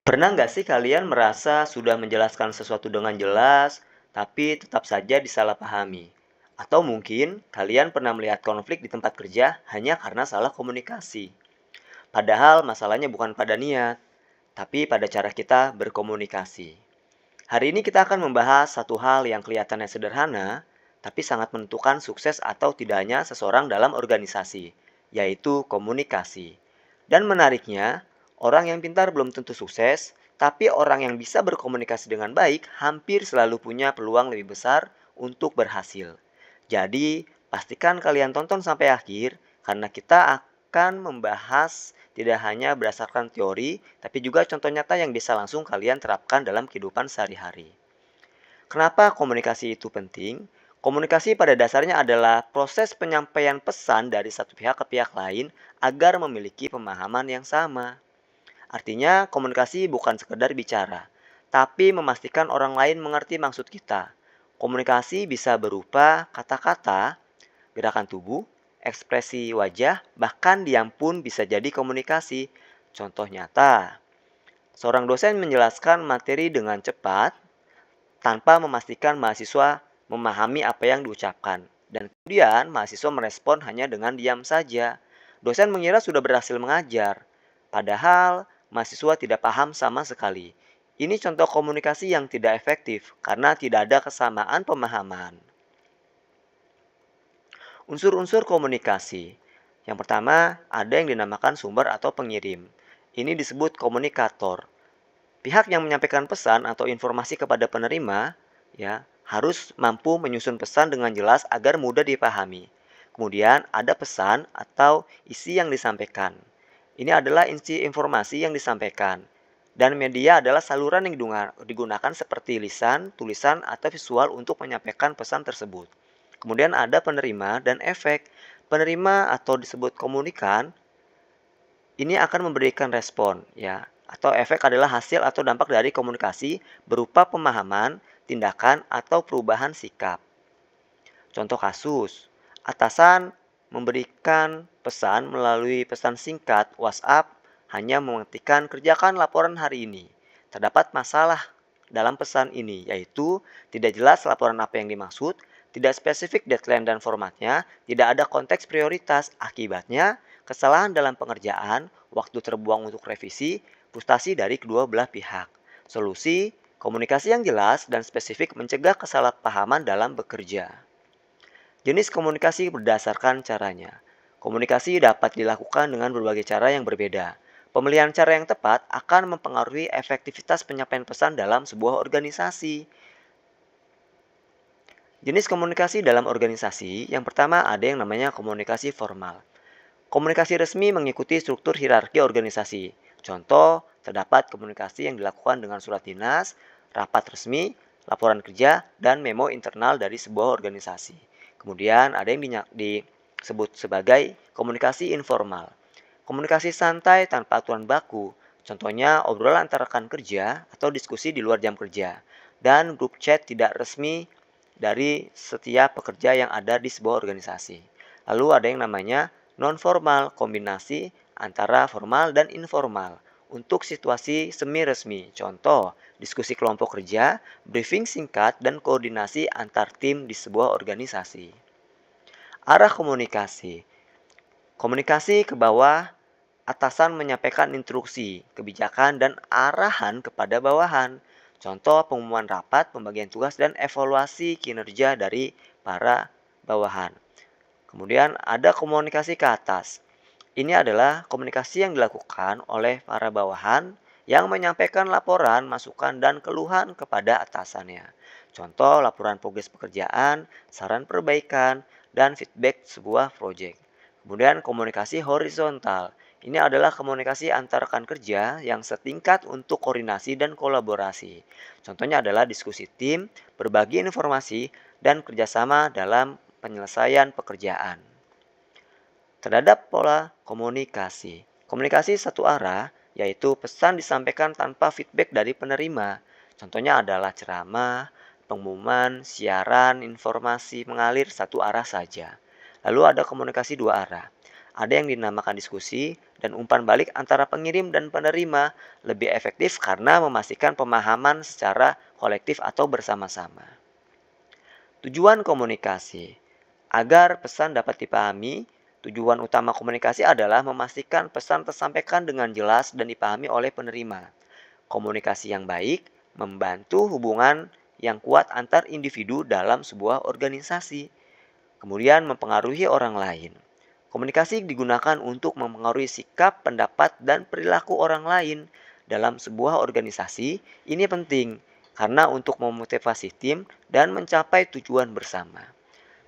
Pernah nggak sih kalian merasa sudah menjelaskan sesuatu dengan jelas, tapi tetap saja disalahpahami? Atau mungkin kalian pernah melihat konflik di tempat kerja hanya karena salah komunikasi? Padahal masalahnya bukan pada niat, tapi pada cara kita berkomunikasi. Hari ini kita akan membahas satu hal yang kelihatannya sederhana, tapi sangat menentukan sukses atau tidaknya seseorang dalam organisasi, yaitu komunikasi. Dan menariknya, orang yang pintar belum tentu sukses, tapi orang yang bisa berkomunikasi dengan baik hampir selalu punya peluang lebih besar untuk berhasil. Jadi, pastikan kalian tonton sampai akhir karena kita akan membahas tidak hanya berdasarkan teori, tapi juga contoh nyata yang bisa langsung kalian terapkan dalam kehidupan sehari-hari. Kenapa komunikasi itu penting? Komunikasi pada dasarnya adalah proses penyampaian pesan dari satu pihak ke pihak lain agar memiliki pemahaman yang sama. Artinya, komunikasi bukan sekedar bicara, tapi memastikan orang lain mengerti maksud kita. Komunikasi bisa berupa kata-kata, gerakan tubuh, ekspresi wajah, bahkan diam pun bisa jadi komunikasi. Contoh nyata, seorang dosen menjelaskan materi dengan cepat tanpa memastikan mahasiswa memahami apa yang diucapkan. Dan kemudian mahasiswa merespon hanya dengan diam saja. Dosen mengira sudah berhasil mengajar, padahal mahasiswa tidak paham sama sekali. Ini contoh komunikasi yang tidak efektif karena tidak ada kesamaan pemahaman. Unsur-unsur komunikasi. Yang pertama, ada yang dinamakan sumber atau pengirim. Ini disebut komunikator. Pihak yang menyampaikan pesan atau informasi kepada penerima ya harus mampu menyusun pesan dengan jelas agar mudah dipahami. Kemudian ada pesan atau isi yang disampaikan. Ini adalah isi informasi yang disampaikan. Dan media adalah saluran yang digunakan seperti lisan, tulisan, atau visual untuk menyampaikan pesan tersebut. Kemudian ada penerima dan efek. Penerima atau disebut komunikan ini akan memberikan respon ya, atau efek adalah hasil atau dampak dari komunikasi berupa pemahaman, tindakan, atau perubahan sikap. Contoh kasus, atasan memberikan pesan melalui pesan singkat WhatsApp hanya mengetikkan kerjakan laporan hari ini. Terdapat masalah dalam pesan ini, yaitu tidak jelas laporan apa yang dimaksud, tidak spesifik deadline dan formatnya, tidak ada konteks prioritas. Akibatnya, kesalahan dalam pengerjaan, waktu terbuang untuk revisi, frustasi dari kedua belah pihak. Solusi, komunikasi yang jelas dan spesifik mencegah kesalahpahaman dalam bekerja. Jenis komunikasi berdasarkan caranya. Komunikasi dapat dilakukan dengan berbagai cara yang berbeda. Pemilihan cara yang tepat akan mempengaruhi efektivitas penyampaian pesan dalam sebuah organisasi. Jenis komunikasi dalam organisasi, yang pertama ada yang namanya komunikasi formal. Komunikasi resmi mengikuti struktur hierarki organisasi. Contoh, terdapat komunikasi yang dilakukan dengan surat dinas, rapat resmi, laporan kerja, dan memo internal dari sebuah organisasi. Kemudian ada yang disebut sebagai komunikasi informal. Komunikasi santai tanpa aturan baku. Contohnya obrolan antara rekan kerja atau diskusi di luar jam kerja. Dan grup chat tidak resmi dari setiap pekerja yang ada di sebuah organisasi. Lalu ada yang namanya non-formal, kombinasi antara formal dan informal. Untuk situasi semi-resmi, contoh diskusi kelompok kerja, briefing singkat, dan koordinasi antar tim di sebuah organisasi. Arah komunikasi. Komunikasi ke bawah, atasan menyampaikan instruksi, kebijakan, dan arahan kepada bawahan. Contoh pengumuman rapat, pembagian tugas, dan evaluasi kinerja dari para bawahan. Kemudian ada komunikasi ke atas. Ini adalah komunikasi yang dilakukan oleh para bawahan yang menyampaikan laporan, masukan, dan keluhan kepada atasannya. Contoh laporan progres pekerjaan, saran perbaikan, dan feedback sebuah proyek. Kemudian komunikasi horizontal. Ini adalah komunikasi antar rekan kerja yang setingkat untuk koordinasi dan kolaborasi. Contohnya adalah diskusi tim, berbagi informasi, dan kerjasama dalam penyelesaian pekerjaan. Terhadap pola komunikasi. Komunikasi satu arah, yaitu pesan disampaikan tanpa feedback dari penerima. Contohnya adalah ceramah, pengumuman, siaran, informasi mengalir satu arah saja. Lalu ada komunikasi dua arah. Ada yang dinamakan diskusi dan umpan balik antara pengirim dan penerima lebih efektif karena memastikan pemahaman secara kolektif atau bersama-sama. Tujuan komunikasi. Agar pesan dapat dipahami, tujuan utama komunikasi adalah memastikan pesan tersampaikan dengan jelas dan dipahami oleh penerima. Komunikasi yang baik membantu hubungan yang kuat antar individu dalam sebuah organisasi, kemudian mempengaruhi orang lain. Komunikasi digunakan untuk mempengaruhi sikap, pendapat, dan perilaku orang lain dalam sebuah organisasi. Ini penting karena untuk memotivasi tim dan mencapai tujuan bersama.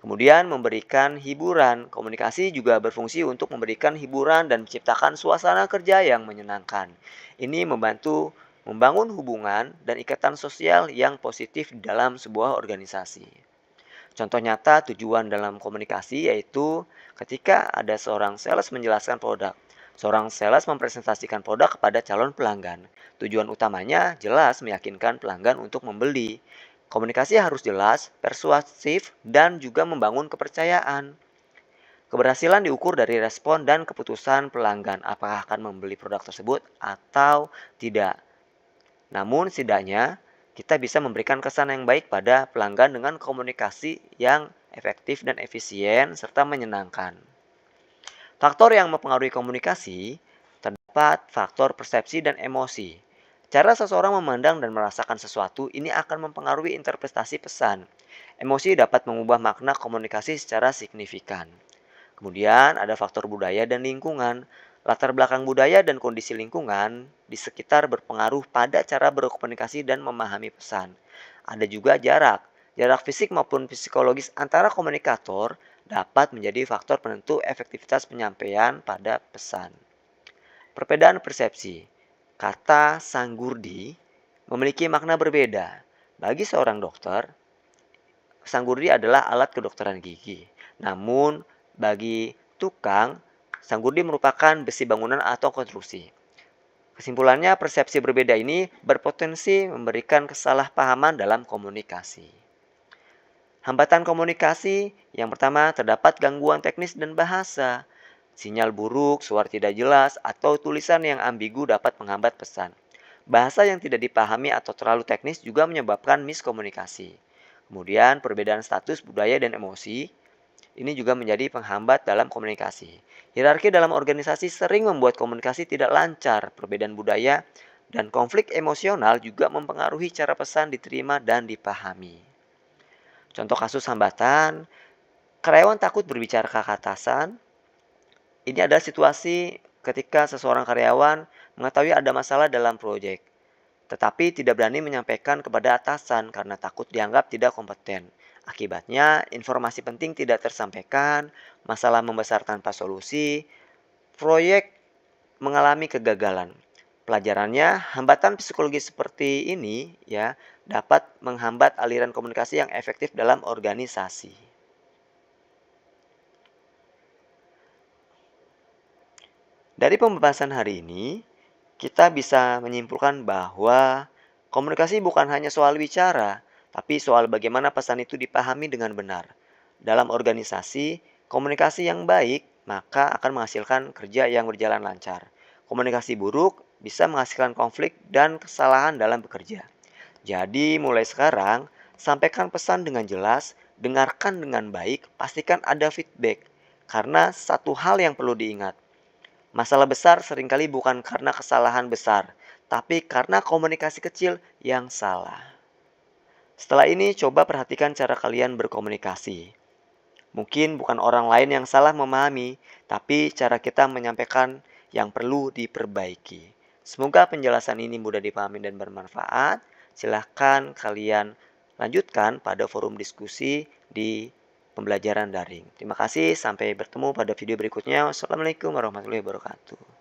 Kemudian memberikan hiburan. Komunikasi juga berfungsi untuk memberikan hiburan dan menciptakan suasana kerja yang menyenangkan. Ini membantu membangun hubungan dan ikatan sosial yang positif dalam sebuah organisasi. Contoh nyata tujuan dalam komunikasi yaitu ketika ada seorang sales menjelaskan produk. Seorang sales mempresentasikan produk kepada calon pelanggan. Tujuan utamanya jelas meyakinkan pelanggan untuk membeli. Komunikasi harus jelas, persuasif, dan juga membangun kepercayaan. Keberhasilan diukur dari respon dan keputusan pelanggan apakah akan membeli produk tersebut atau tidak. Namun setidaknya kita bisa memberikan kesan yang baik pada pelanggan dengan komunikasi yang efektif dan efisien serta menyenangkan. Faktor yang mempengaruhi komunikasi terdapat faktor persepsi dan emosi. Cara seseorang memandang dan merasakan sesuatu ini akan mempengaruhi interpretasi pesan. Emosi dapat mengubah makna komunikasi secara signifikan. Kemudian ada faktor budaya dan lingkungan. Latar belakang budaya dan kondisi lingkungan di sekitar berpengaruh pada cara berkomunikasi dan memahami pesan. Ada juga jarak. Jarak fisik maupun psikologis antara komunikator dapat menjadi faktor penentu efektivitas penyampaian pada pesan. Perbedaan persepsi. Kata sanggurdi memiliki makna berbeda. Bagi seorang dokter, sanggurdi adalah alat kedokteran gigi. Namun, bagi tukang, sanggurdi merupakan besi bangunan atau konstruksi. Kesimpulannya, persepsi berbeda ini berpotensi memberikan kesalahpahaman dalam komunikasi. Hambatan komunikasi, yang pertama terdapat gangguan teknis dan bahasa. Sinyal buruk, suara tidak jelas, atau tulisan yang ambigu dapat menghambat pesan. Bahasa yang tidak dipahami atau terlalu teknis juga menyebabkan miskomunikasi. Kemudian perbedaan status, budaya, dan emosi ini juga menjadi penghambat dalam komunikasi. Hierarki dalam organisasi sering membuat komunikasi tidak lancar. Perbedaan budaya dan konflik emosional juga mempengaruhi cara pesan diterima dan dipahami. Contoh kasus hambatan, karyawan takut berbicara ke atasan. Ini adalah situasi ketika seseorang karyawan mengetahui ada masalah dalam proyek, tetapi tidak berani menyampaikan kepada atasan karena takut dianggap tidak kompeten. Akibatnya, informasi penting tidak tersampaikan, masalah membesar tanpa solusi, proyek mengalami kegagalan. Pelajarannya, hambatan psikologi seperti ini ya dapat menghambat aliran komunikasi yang efektif dalam organisasi. Dari pembahasan hari ini, kita bisa menyimpulkan bahwa komunikasi bukan hanya soal bicara, tapi soal bagaimana pesan itu dipahami dengan benar. Dalam organisasi, komunikasi yang baik maka akan menghasilkan kerja yang berjalan lancar. Komunikasi buruk bisa menghasilkan konflik dan kesalahan dalam bekerja. Jadi mulai sekarang, sampaikan pesan dengan jelas, dengarkan dengan baik, pastikan ada feedback. Karena satu hal yang perlu diingat, masalah besar seringkali bukan karena kesalahan besar, tapi karena komunikasi kecil yang salah. Setelah ini, coba perhatikan cara kalian berkomunikasi. Mungkin bukan orang lain yang salah memahami, tapi cara kita menyampaikan yang perlu diperbaiki. Semoga penjelasan ini mudah dipahami dan bermanfaat. Silahkan kalian lanjutkan pada forum diskusi di pembelajaran daring. Terima kasih, sampai bertemu pada video berikutnya. Wassalamualaikum warahmatullahi wabarakatuh.